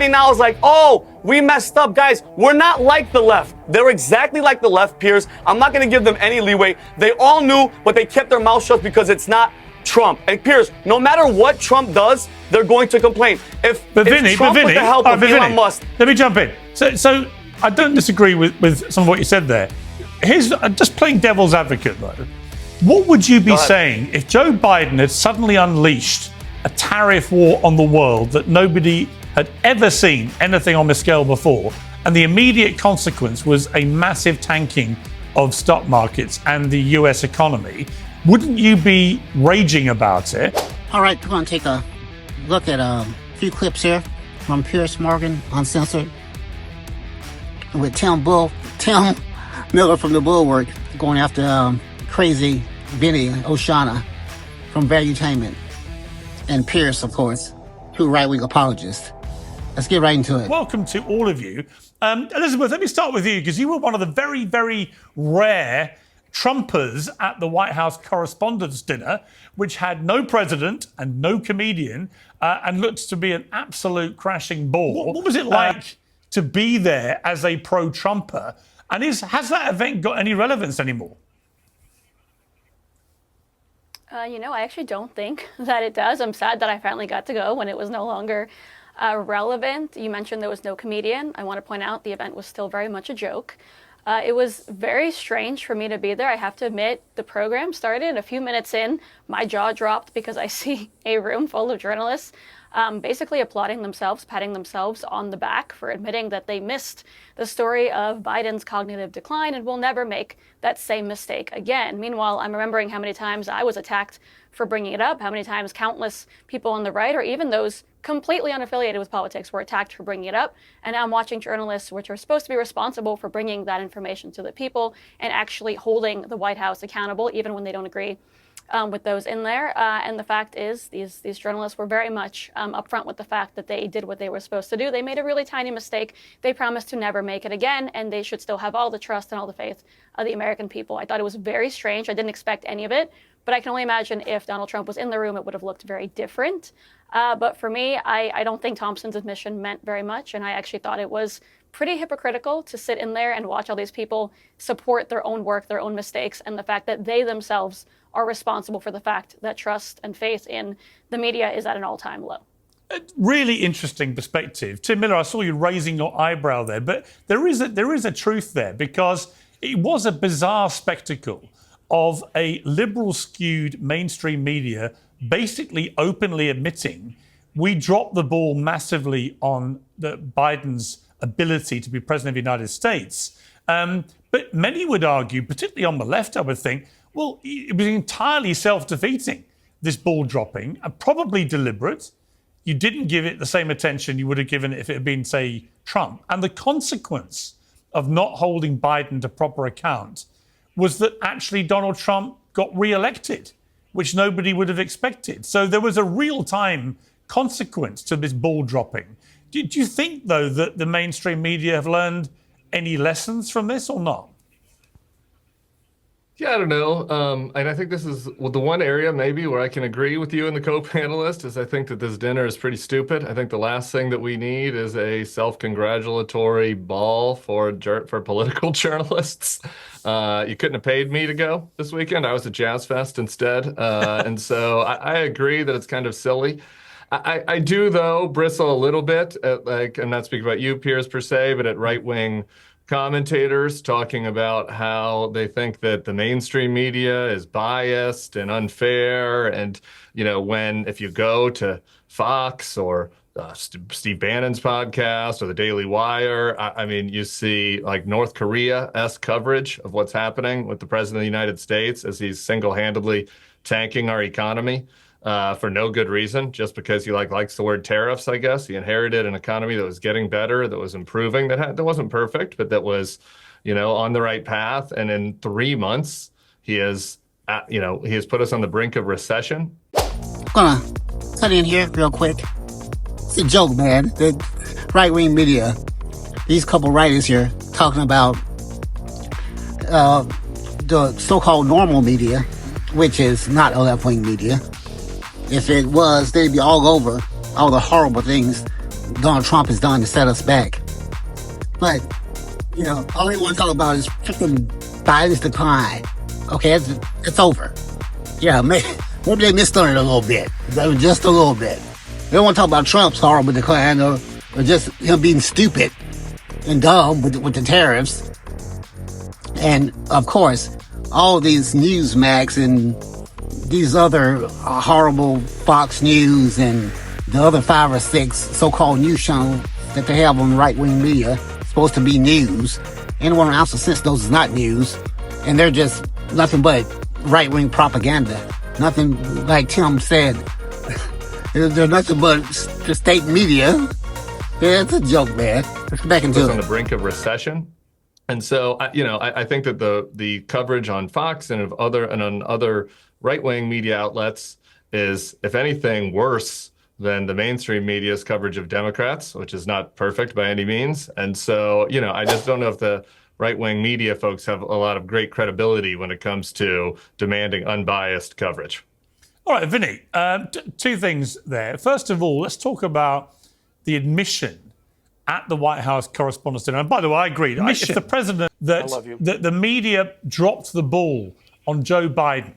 everybody now is like, oh, we messed up. Guys, we're not like the left. They're exactly like the left, Piers. I'm not going to give them any leeway. They all knew, but they kept their mouth shut because it's not Trump. And Piers, no matter what Trump does, they're going to complain. If Trump with the help of Elon Musk... Let me jump in. So I don't disagree with some of what you said there. Here's just playing devil's advocate, though. What would you be saying if Joe Biden had suddenly unleashed a tariff war on the world that nobody had ever seen anything on this scale before, and the immediate consequence was a massive tanking of stock markets and the US economy? Wouldn't you be raging about it? All right, we're going to take a look at a few clips here from Piers Morgan, Uncensored, with Tim Miller from the Bulwark going after crazy Benny Oshana from Valuetainment, and Piers, of course, two right-wing apologists. Let's get right into it. Welcome to all of you. Elizabeth, let me start with you, because you were one of the very, very rare Trumpers at the White House Correspondents' Dinner, which had no president and no comedian, and looked to be an absolute crashing ball. What was it like to be there as a pro-Trumper? And has that event got any relevance anymore? I actually don't think that it does. I'm sad that I finally got to go when it was no longer relevant. You mentioned there was no comedian. I want to point out the event was still very much a joke. It was very strange for me to be there. I have to admit, the program started a few minutes in. My jaw dropped because I see a room full of journalists basically applauding themselves, patting themselves on the back for admitting that they missed the story of Biden's cognitive decline and will never make that same mistake again. Meanwhile, I'm remembering how many times I was attacked for bringing it up, how many times countless people on the right, or even those completely unaffiliated with politics, were attacked for bringing it up. And now I'm watching journalists, which are supposed to be responsible for bringing that information to the people and actually holding the White House accountable, even when they don't agree with those in there. And the fact is, these journalists were very much upfront with the fact that they did what they were supposed to do. They made a really tiny mistake. They promised to never make it again, and they should still have all the trust and all the faith of the American people. I thought it was very strange. I didn't expect any of it, but I can only imagine if Donald Trump was in the room, it would have looked very different. But for me, I don't think Thompson's admission meant very much, and I actually thought it was pretty hypocritical to sit in there and watch all these people support their own work, their own mistakes, and the fact that they themselves are responsible for the fact that trust and faith in the media is at an all-time low. Really interesting perspective. Tim Miller, I saw you raising your eyebrow there, but there is a truth there, because it was a bizarre spectacle of a liberal-skewed mainstream media basically openly admitting we dropped the ball massively on Biden's ability to be president of the United States. But many would argue, particularly on the left, I would think, well, it was entirely self-defeating, this ball dropping, and probably deliberate. You didn't give it the same attention you would have given it if it had been, say, Trump. And the consequence of not holding Biden to proper account was that actually Donald Trump got re-elected, which nobody would have expected. So there was a real-time consequence to this ball dropping. Do you think, though, that the mainstream media have learned any lessons from this or not? Yeah, I don't know. And I think this is the one area maybe where I can agree with you and the co-panelist is I think that this dinner is pretty stupid. I think the last thing that we need is a self-congratulatory ball for political journalists. You couldn't have paid me to go this weekend. I was at Jazz Fest instead. And so I agree that it's kind of silly. I do, though, bristle a little bit at, I'm not speaking about you, Piers, per se, but at right-wing commentators talking about how they think that the mainstream media is biased and unfair. And, if you go to Fox or Steve Bannon's podcast or the Daily Wire, I mean, you see like North Korea-esque coverage of what's happening with the president of the United States as he's single-handedly tanking our economy. For no good reason, just because he likes the word tariffs, I guess. He inherited an economy that was getting better, that was improving, that wasn't perfect, but that was, on the right path. And in 3 months, he has put us on the brink of recession. I'm gonna cut in here real quick. It's a joke, man. The right-wing media, these couple writers here talking about the so-called normal media, which is not a left-wing media. If it was, they'd be all over all the horrible things Donald Trump has done to set us back. But, all they want to talk about is freaking Biden's decline. Okay, it's over. Yeah, maybe they missed on it a little bit. Just a little bit. They don't want to talk about Trump's horrible decline or just him being stupid and dumb with the tariffs. And, of course, all these Newsmax and these other horrible Fox News and the other 5 or 6 so-called news channels that they have on right-wing media, supposed to be news. Anyone on Ounce of Sense knows it's not news. And they're just nothing but right-wing propaganda. Nothing, like Tim said, they're nothing but the state media. Yeah, it's a joke, man. Let's get back into it. On the brink of recession. And so, I think that the coverage on Fox and on other right-wing media outlets is, if anything, worse than the mainstream media's coverage of Democrats, which is not perfect by any means. And so, I just don't know if the right-wing media folks have a lot of great credibility when it comes to demanding unbiased coverage. All right, Vinny, 2 things there. First of all, let's talk about the admission at the White House Correspondents' Dinner. And by the way, I agree. If the president, the media dropped the ball on Joe Biden,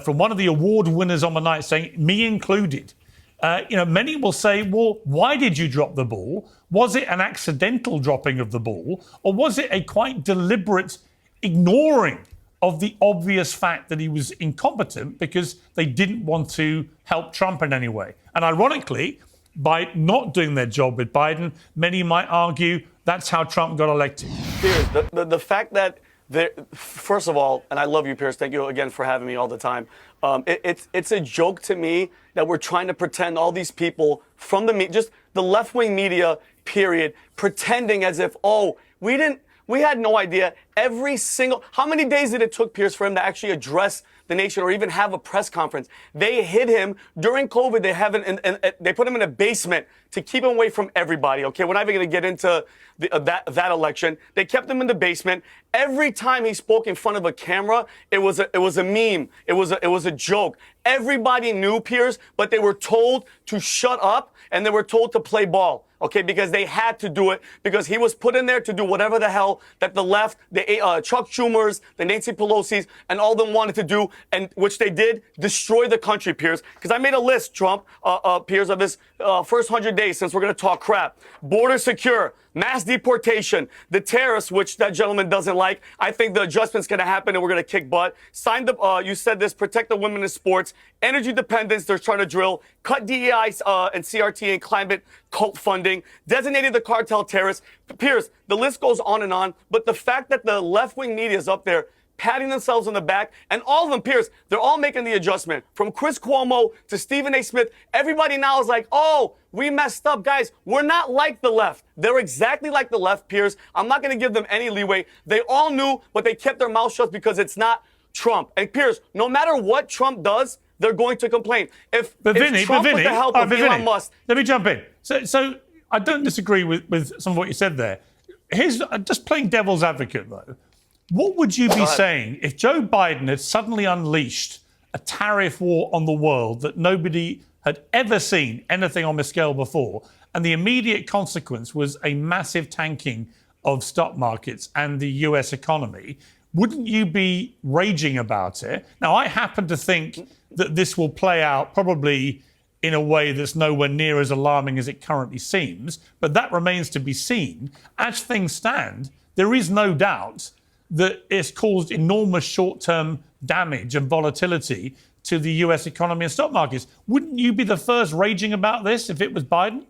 from one of the award winners on the night saying, me included, many will say, well, why did you drop the ball? Was it an accidental dropping of the ball? Or was it a quite deliberate ignoring of the obvious fact that he was incompetent because they didn't want to help Trump in any way? And ironically, by not doing their job with Biden, many might argue that's how Trump got elected. Piers, the fact that first of all, and I love you, Piers. Thank you again for having me all the time. It's a joke to me that we're trying to pretend all these people from just the left-wing media, period, pretending as if, we had no idea. How many days did it took, Piers, for him to actually address the nation or even have a press conference? They hid him during COVID. They put him in a basement to keep him away from everybody. Okay, we're not even going to get into that election. They kept him in the basement. Every time he spoke in front of a camera, it was a meme. It was a joke. Everybody knew, Piers, but they were told to shut up and they were told to play ball. Okay, because they had to do it because he was put in there to do whatever the hell that the left, the Chuck Schumers, the Nancy Pelosi's, and all of them wanted to do, and which they did, destroy the country, Piers. Because I made a list, Trump, Piers, of this first 100 days since we're going to talk crap. Border secure, mass deportation, the tariffs, which that gentleman doesn't like. I think the adjustment's going to happen and we're going to kick butt. You said this, protect the women in sports, energy dependence, they're trying to drill, cut DEI and CRT and climate cult funding, designated the cartel terrorists. Piers, the list goes on, but the fact that the left-wing media is up there patting themselves on the back, and all of them, Piers, they're all making the adjustment. From Chris Cuomo to Stephen A. Smith, everybody now is like, we messed up. Guys, we're not like the left. They're exactly like the left, Piers. I'm not going to give them any leeway. They all knew, but they kept their mouth shut because it's not Trump. And Piers, no matter what Trump does, they're going to complain. If Trump with the help of Elon Musk... Let me jump in. So I don't disagree with some of what you said there. Here's just playing devil's advocate, though. What would you be saying if Joe Biden had suddenly unleashed a tariff war on the world that nobody had ever seen anything on this scale before, and the immediate consequence was a massive tanking of stock markets and the US economy? Wouldn't you be raging about it? Now, I happen to think that this will play out probably in a way that's nowhere near as alarming as it currently seems, but that remains to be seen. As things stand, there is no doubt that it's caused enormous short-term damage and volatility to the US economy and stock markets. Wouldn't you be the first raging about this if it was Biden?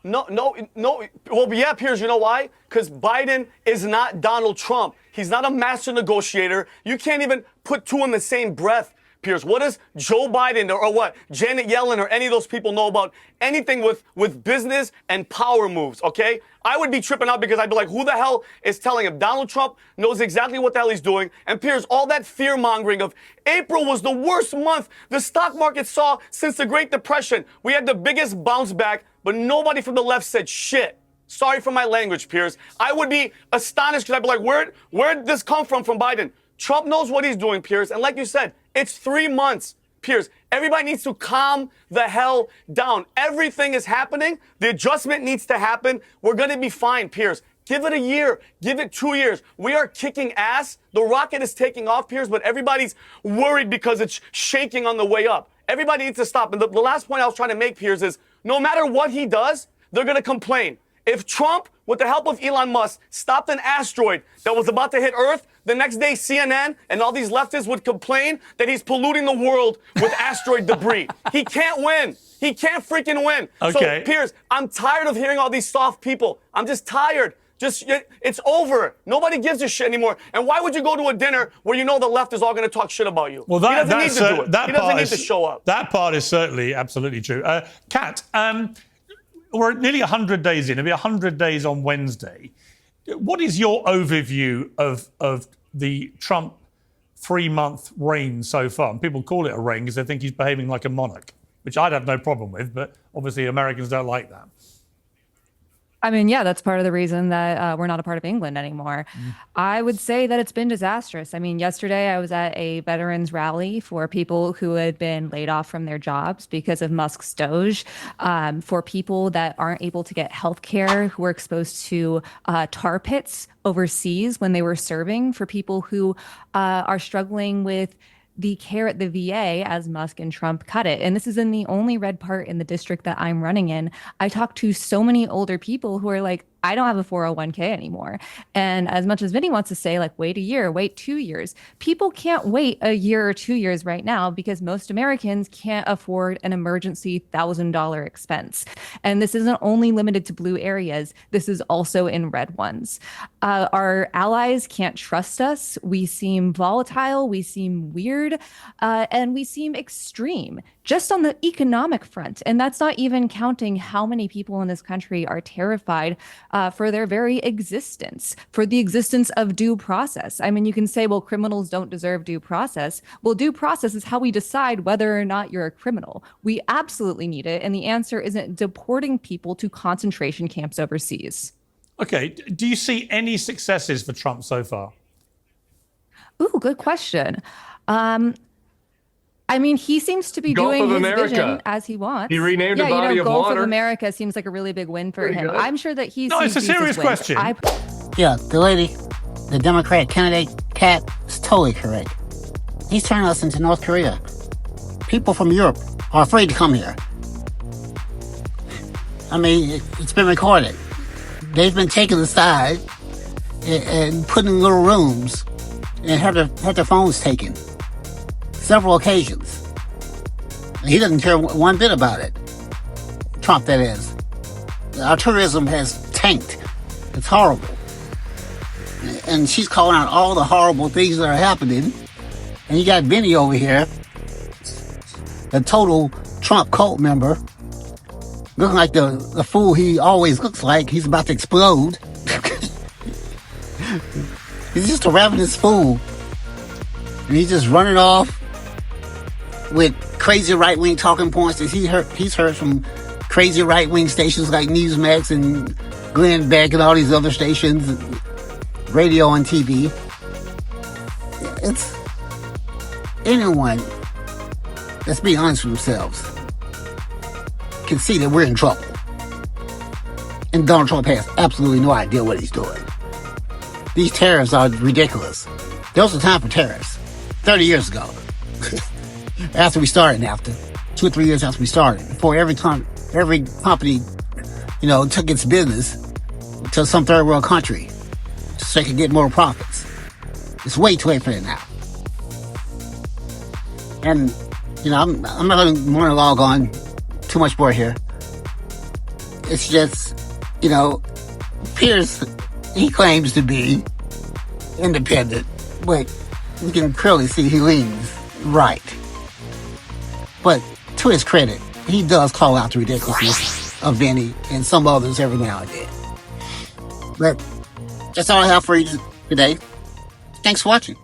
No. Well, yeah, Piers, you know why? Because Biden is not Donald Trump. He's not a master negotiator. You can't even put two in the same breath, Piers. What does Joe Biden or what Janet Yellen or any of those people know about anything with business and power moves, okay? I would be tripping out because I'd be like, who the hell is telling him? Donald Trump knows exactly what the hell he's doing. And Piers, all that fear-mongering of April was the worst month the stock market saw since the Great Depression. We had the biggest bounce back, but nobody from the left said shit. Sorry for my language, Piers. I would be astonished because I'd be like, where'd this come from Biden? Trump knows what he's doing, Piers. And like you said, it's 3 months. Piers, everybody needs to calm the hell down. Everything is happening. The adjustment needs to happen. We're going to be fine, Piers. Give it a year. Give it 2 years. We are kicking ass. The rocket is taking off, Piers, but everybody's worried because it's shaking on the way up. Everybody needs to stop. And the last point I was trying to make, Piers, is no matter what he does, they're going to complain. If Trump, with the help of Elon Musk, stopped an asteroid that was about to hit Earth, the next day CNN and all these leftists would complain that he's polluting the world with asteroid debris. He can't win. He can't freaking win. Okay. So, Piers, I'm tired of hearing all these soft people. I'm just tired. It's over. Nobody gives a shit anymore. And why would you go to a dinner where you know the left is all going to talk shit about you? Well, he doesn't need to do it. He doesn't need to show up. That part is certainly absolutely true. Kat, we're nearly 100 days in. It'll be 100 days on Wednesday. What is your overview of the Trump 3-month reign so far? And people call it a reign because they think he's behaving like a monarch, which I'd have no problem with, but obviously Americans don't like that. I mean, yeah, that's part of the reason that we're not a part of England anymore. I would say that it's been disastrous. I mean, yesterday I was at a veterans rally for people who had been laid off from their jobs because of Musk's Doge, for people that aren't able to get health care, who are exposed to tar pits overseas when they were serving, for people who are struggling with the care at the VA as Musk and Trump cut it. And this is in the only red part in the district that I'm running in. I talk to so many older people who are like, I don't have a 401k anymore. And as much as Vinny wants to say, like, wait a year, wait 2 years, people can't wait a year or 2 years right now because most Americans can't afford an emergency $1,000 expense. And this isn't only limited to blue areas. This is also in red ones. Our allies can't trust us. We seem volatile. We seem weird. And we seem extreme just on the economic front. And that's not even counting how many people in this country are terrified for their very existence, for the existence of due process. I mean, you can say, well, criminals don't deserve due process. Well, due process is how we decide whether or not you're a criminal. We absolutely need it. And the answer isn't deporting people to concentration camps overseas. Okay. Do you see any successes for Trump so far? Ooh, good question. I mean, he seems to be Gulf doing of his America. vision as he wants. He renamed a body of Gulf water. of America seems like a really big win for Pretty him. good. I'm sure that he's. No, it's a serious question. Yeah, the lady, the Democrat candidate, Kat, is totally correct. He's turning us into North Korea. People from Europe are afraid to come here. I mean, it's been recorded. They've been taken aside and put in little rooms and had their phones taken. Several occasions. He doesn't care one bit about it. Trump, that is. Our tourism has tanked. It's horrible. And she's calling out all the horrible things that are happening. And you got Vinny over here, a total Trump cult member, looking like the fool he always looks like. He's about to explode. He's just a ravenous fool. And he's just running off with crazy right-wing talking points that he's heard from crazy right-wing stations like Newsmax and Glenn Beck and all these other stations, radio and TV. It's anyone that's being honest with themselves can see that we're in trouble. And Donald Trump has absolutely no idea what he's doing. These tariffs are ridiculous. There was a time for tariffs 30 years ago. After we started, after 2 or 3 years after we started, before every company, took its business to some third world country so they could get more profits. It's way too late for that now. And, I'm not going to monologue on too much more here. It's just, Piers, he claims to be independent, but you can clearly see he leans right. But to his credit, he does call out the ridiculousness of Vinny and some others every now and then. But that's all I have for you today. Thanks for watching.